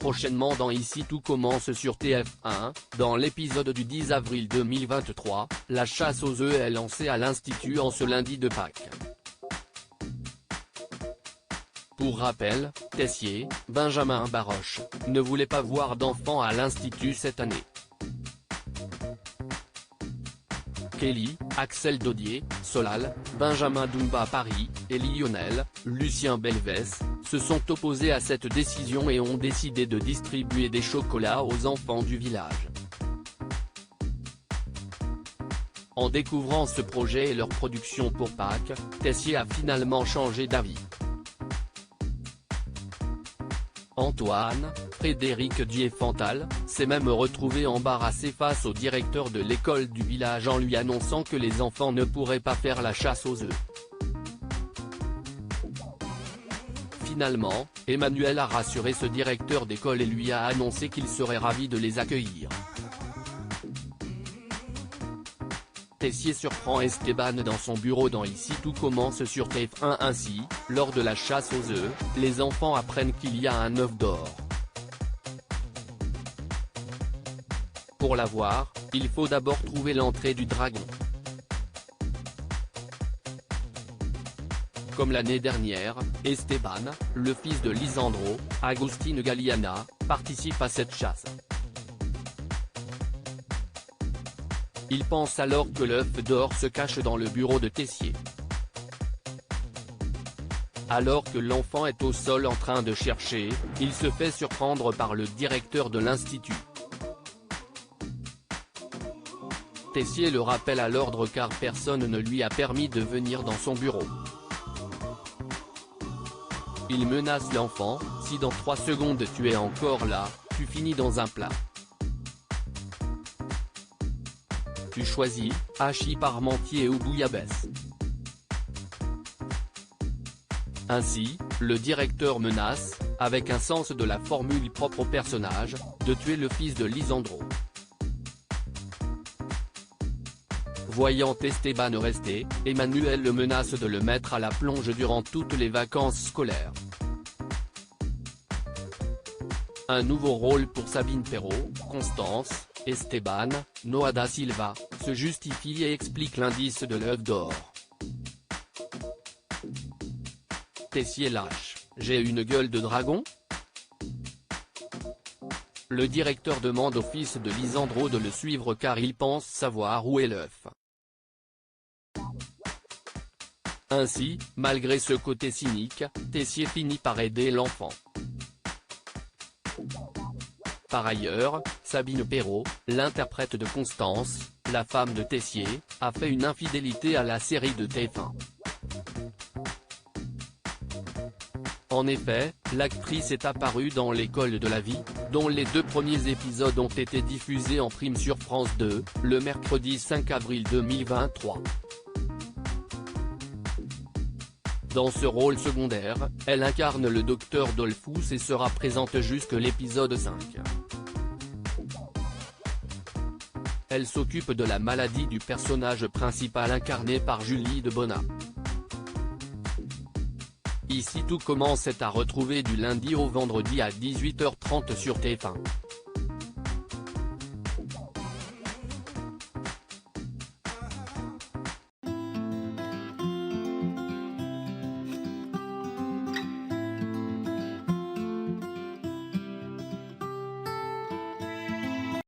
prochainement dans Ici tout commence sur TF1, dans l'épisode du 10 avril 2023, la chasse aux œufs est lancée à l'Institut en ce lundi de Pâques. Pour rappel, Tessier, Benjamin Baroche, ne voulait pas voir d'enfants à l'Institut cette année. Kelly, Axel Dodier, Solal, Benjamin Dumba Paris, et Lionel, Lucien Belvès, se sont opposés à cette décision et ont décidé de distribuer des chocolats aux enfants du village. En découvrant ce projet et leur production pour Pâques, Tessier a finalement changé d'avis. Antoine, Frédéric Diefental, s'est même retrouvé embarrassé face au directeur de l'école du village en lui annonçant que les enfants ne pourraient pas faire la chasse aux œufs. Finalement, Emmanuel a rassuré ce directeur d'école et lui a annoncé qu'il serait ravi de les accueillir. Tessier surprend Esteban dans son bureau dans Ici tout commence sur TF1 ainsi, lors de la chasse aux œufs, les enfants apprennent qu'il y a un œuf d'or. Pour l'avoir, il faut d'abord trouver l'entrée du dragon. Comme l'année dernière, Esteban, le fils de Lisandro, Agustín Galiana, participe à cette chasse. Il pense alors que l'œuf d'or se cache dans le bureau de Tessier. Alors que l'enfant est au sol en train de chercher, il se fait surprendre par le directeur de l'institut. Tessier le rappelle à l'ordre car personne ne lui a permis de venir dans son bureau. Il menace l'enfant, si dans 3 secondes tu es encore là, tu finis dans un plat. Tu choisis, hachis parmentier ou bouillabaisse. Ainsi, le directeur menace, avec un sens de la formule propre au personnage, de tuer le fils de Lisandro. Voyant Esteban rester, Emmanuel le menace de le mettre à la plonge durant toutes les vacances scolaires. Un nouveau rôle pour Sabine Perrault, Constance, Esteban, Noah da Silva, se justifie et explique l'indice de l'œuf d'or. Tessier lâche, j'ai une gueule de dragon ? Le directeur demande au fils de Lisandro de le suivre car il pense savoir où est l'œuf. Ainsi, malgré ce côté cynique, Tessier finit par aider l'enfant. Par ailleurs, Sabine Perrault, l'interprète de Constance, la femme de Tessier, a fait une infidélité à la série de TF1. En effet, l'actrice est apparue dans L'école de la vie, dont les 2 premiers épisodes ont été diffusés en prime sur France 2, le mercredi 5 avril 2023. Dans ce rôle secondaire, elle incarne le docteur Dollfuss et sera présente jusque l'épisode 5. Elle s'occupe de la maladie du personnage principal incarné par Julie de Bonnat. Ici tout commence est à retrouver du lundi au vendredi à 18h30 sur TF1.